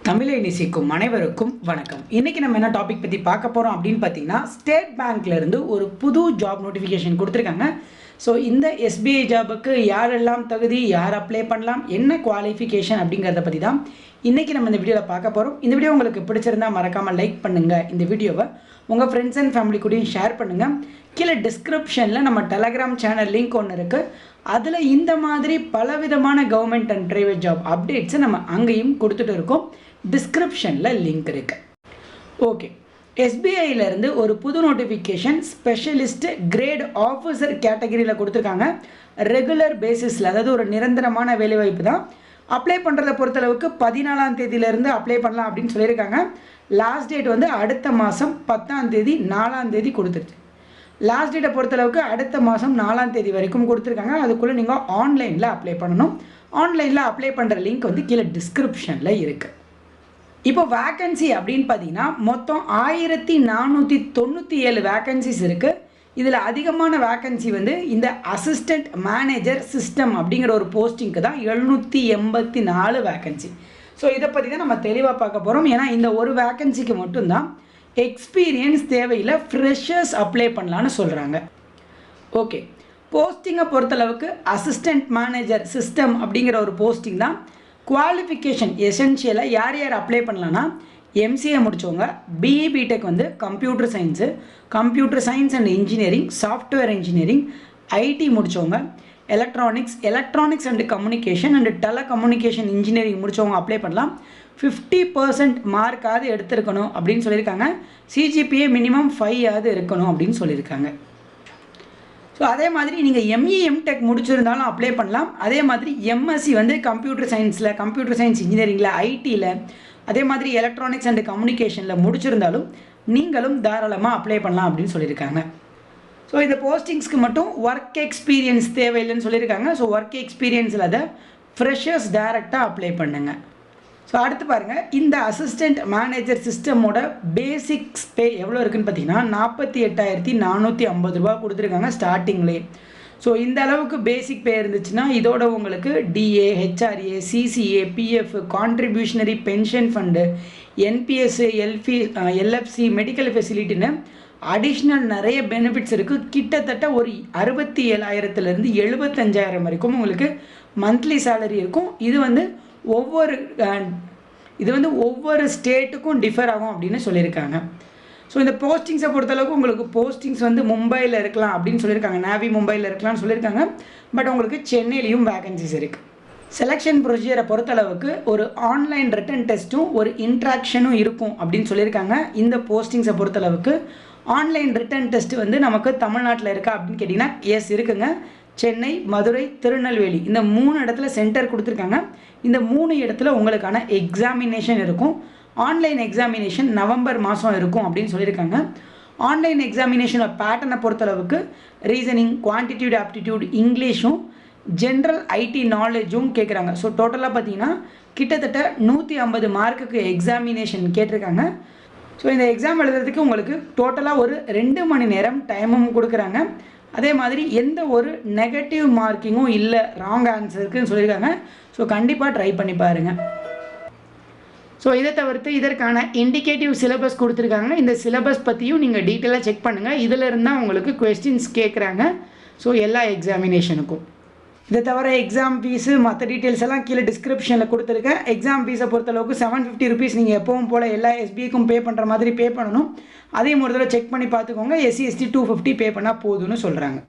தமிழை நேசிக்கும் அனைவருக்கும் வணக்கம். இன்னைக்கு நம்ம என்ன டாபிக் பற்றி பார்க்க போகிறோம் அப்படின்னு பார்த்தீங்கன்னா, ஸ்டேட் பேங்க்லேருந்து ஒரு புது ஜாப் நோட்டிஃபிகேஷன் கொடுத்துருக்காங்க. ஸோ இந்த எஸ்பிஐ ஜாபுக்கு யாரெல்லாம் தகுதி, யார் அப்ளை பண்ணலாம், என்ன குவாலிஃபிகேஷன் அப்படிங்கிறத பற்றி தான் இன்றைக்கி நம்ம இந்த வீடியோவில் பார்க்க போகிறோம். இந்த வீடியோ உங்களுக்கு பிடிச்சிருந்தால் மறக்காமல் லைக் பண்ணுங்கள். இந்த வீடியோவை உங்கள் ஃப்ரெண்ட்ஸ் அண்ட் ஃபேமிலி கூடயும் ஷேர் பண்ணுங்கள். கீழே டிஸ்கிரிப்ஷனில் நம்ம டெலகிராம் சேனல் லிங்க் ஒன்று இருக்குது. அதில் இந்த மாதிரி பலவிதமான கவர்மெண்ட் அண்ட் ப்ரைவேட் ஜாப் அப்டேட்ஸை நம்ம அங்கேயும் கொடுத்துட்டு இருக்கோம். டிஸ்கிரிப்ஷனில் லிங்க் இருக்குது. ஓகே, எஸ்பிஐலேருந்து ஒரு புது நோட்டிஃபிகேஷன் ஸ்பெஷலிஸ்ட் கிரேட் ஆஃபீஸர் கேட்டகரியில் கொடுத்துருக்காங்க. ரெகுலர் பேசிஸில், அதாவது ஒரு நிரந்தரமான வேலைவாய்ப்பு தான். அப்ளை பண்ணுறதை பொறுத்தளவுக்கு 14ஆம் தேதியிலேருந்து அப்ளை பண்ணலாம் அப்படின்னு சொல்லியிருக்காங்க. லாஸ்ட் டேட் வந்து அடுத்த மாதம் 10ஆம் தேதி 4ஆம் தேதி கொடுத்துருச்சு. லாஸ்ட் டேட்டை பொறுத்தளவுக்கு அடுத்த மாதம் 4ஆம் தேதி வரைக்கும் கொடுத்துருக்காங்க. அதுக்குள்ளே நீங்கள் ஆன்லைனில் அப்ளை பண்ணணும். ஆன்லைனில் அப்ளை பண்ணுற லிங்க் வந்து கீழே டிஸ்கிரிப்ஷனில் இருக்குது. இப்போ வேக்கன்சி அப்படின்னு பார்த்தீங்கன்னா மொத்தம் 1497 வேக்கன்சிஸ் இருக்குது. இதில் அதிகமான வேக்கன்சி வந்து இந்த அசிஸ்டண்ட் மேனேஜர் சிஸ்டம் அப்படிங்கிற ஒரு போஸ்டிங்க்கு தான் 784 வேக்கன்சி. ஸோ இதை பற்றி தான் நம்ம தெளிவாக பார்க்க போகிறோம். ஏன்னா இந்த ஒரு வேக்கன்சிக்கு மட்டும்தான் எக்ஸ்பீரியன்ஸ் தேவையில்லை, ஃப்ரெஷர்ஸ் அப்ளை பண்ணலான்னு சொல்கிறாங்க. ஓகே, போஸ்டிங்கை பொறுத்தளவுக்கு அசிஸ்டண்ட் மேனேஜர் சிஸ்டம் அப்படிங்கிற ஒரு போஸ்டிங் தான். குவாலிஃபிகேஷன் எசென்ஷியலாக யார் யார் அப்ளை பண்ணலான்னா, எம்சிஏ முடித்தவங்க, பிஇ பிடெக் வந்து computer science and engineering, software engineering, IT முடித்தவங்க, electronics and communication and telecommunication engineering முடித்தவங்க அப்ளை பண்ணலாம். 50% மார்க்காவது எடுத்திருக்கணும் அப்படின்னு சொல்லியிருக்காங்க. சிஜிபிஏ மினிமம் 5 இருக்கணும் அப்படின்னு சொல்லியிருக்காங்க. ஸோ அதே மாதிரி நீங்கள் எம்இ எம்டெக் முடிச்சிருந்தாலும் அப்ளை பண்ணலாம். அதே மாதிரி எம்எஸ்சி வந்து கம்ப்யூட்டர் சயின்ஸ் இன்ஜினியரிங்கில், ஐடியில், அதே மாதிரி எலக்ட்ரானிக்ஸ் அண்ட் கம்யூனிகேஷனில் முடிச்சிருந்தாலும் நீங்களும் தாராளமாக அப்ளை பண்ணலாம் அப்படின்னு சொல்லியிருக்காங்க. ஸோ இந்த போஸ்டிங்ஸ்க்கு மட்டும் ஒர்க் எக்ஸ்பீரியன்ஸ் தேவையில்லைன்னு சொல்லியிருக்காங்க. ஸோ ஒர்க் எக்ஸ்பீரியன்ஸில் அதை ஃப்ரெஷர்ஸ் டைரெக்டாக அப்ளை பண்ணுங்கள். ஸோ அடுத்து பாருங்கள், இந்த அசிஸ்டண்ட் மேனேஜர் சிஸ்டமோட பேசிக்ஸ் பே எவ்வளோ இருக்குதுன்னு பார்த்தீங்கன்னா 48,450 ரூபா கொடுத்துருக்காங்க ஸ்டார்டிங்லேயே. ஸோ இந்த அளவுக்கு பேசிக் பே இருந்துச்சுன்னா இதோட உங்களுக்கு DA, HRA, CCA, PF, contributory pension fund, NPS, LFC, medical ஃபெசிலிட்டின்னு அடிஷ்னல் நிறைய பெனிஃபிட்ஸ் இருக்குது. கிட்டத்தட்ட ஒரு 67,000லேருந்து 75,000 வரைக்கும் உங்களுக்கு மந்த்லி சேலரி இருக்கும். இது வந்து ஒவ்வொரு ஸ்டேட்டுக்கும் டிஃபர் ஆகும் அப்படின்னு சொல்லியிருக்காங்க. ஸோ இந்த போஸ்டிங்ஸை பொறுத்தளவுக்கு உங்களுக்கு போஸ்டிங்ஸ் வந்து மும்பையில் இருக்கலாம் அப்படின்னு சொல்லியிருக்காங்க. நேவி மும்பையில் இருக்கலாம்னு சொல்லியிருக்காங்க. பட் உங்களுக்கு சென்னையிலையும் வேகன்சிஸ் இருக்குது. செலெக்ஷன் ப்ரொசீஜரை பொறுத்தளவுக்கு ஒரு ஆன்லைன் ரிட்டன் டெஸ்ட்டும் ஒரு இன்ட்ராக்ஷனும் இருக்கும் அப்படின்னு சொல்லியிருக்காங்க. இந்த போஸ்டிங்ஸை பொறுத்தளவுக்கு ஆன்லைன் ரிட்டன் டெஸ்ட் வந்து நமக்கு தமிழ்நாட்டில் இருக்கா அப்படின்னு கேட்டிங்கன்னா எஸ் இருக்குங்க. சென்னை, மதுரை, திருநெல்வேலி இந்த 3 இடத்துல சென்டர் கொடுத்துருக்காங்க. இந்த 3 இடத்துல உங்களுக்கான எக்ஸாமினேஷன் இருக்கும். ஆன்லைன் எக்ஸாமினேஷன் நவம்பர் மாதம் இருக்கும் அப்படின்னு சொல்லியிருக்காங்க. ஆன்லைன் எக்ஸாமினேஷனோட பேட்டர்னை பொறுத்தளவுக்கு ரீசனிங், குவான்டிடியூட் ஆப்டிடியூட், இங்கிலீஷும் ஜென்ரல் ஐடி நாலேஜும் கேட்குறாங்க. ஸோ டோட்டலாக பார்த்தீங்கன்னா கிட்டத்தட்ட 150 மார்க்குக்கு எக்ஸாமினேஷன் கேட்டிருக்காங்க. ஸோ இந்த எக்ஸாம் எழுதுறதுக்கு உங்களுக்கு டோட்டலாக ஒரு 2 மணி நேரம் டைமும் கொடுக்குறாங்க. அதே மாதிரி எந்த ஒரு நெகட்டிவ் மார்க்கிங்கும் இல்லை ராங் ஆன்சருக்குன்னு சொல்லியிருக்காங்க. ஸோ கண்டிப்பாக ட்ரை பண்ணி பாருங்கள். ஸோ இதை தவிர்த்து இதற்கான இண்டிகேட்டிவ் சிலபஸ் கொடுத்துருக்காங்க. இந்த சிலபஸ் பற்றியும் நீங்கள் டீட்டெயிலாக செக் பண்ணுங்கள். இதில் இருந்தால் உங்களுக்கு கொஸ்டின்ஸ் கேட்குறாங்க. ஸோ எல்லா எக்ஸாமினேஷனுக்கும். இதை தவிர எக்ஸாம் ஃபீஸு மற்ற டீட்டெயில்ஸ் எல்லாம் கீழே டிஸ்கிரிப்ஷனில் கொடுத்துருக்கேன். எக்ஸாம் ஃபீஸை பொறுத்தளவுக்கு 750 ருபீஸ் நீங்கள் எப்பவும் போல் எல்லா எஸ்பிஐக்கும் பே பண்ணுற மாதிரி பே பண்ணணும். அதையும் ஒரு தடவை செக் பண்ணி பார்த்துக்கோங்க. எஸ்சி எஸ்டி 250 பே பண்ணால் போதும்னு சொல்கிறாங்க.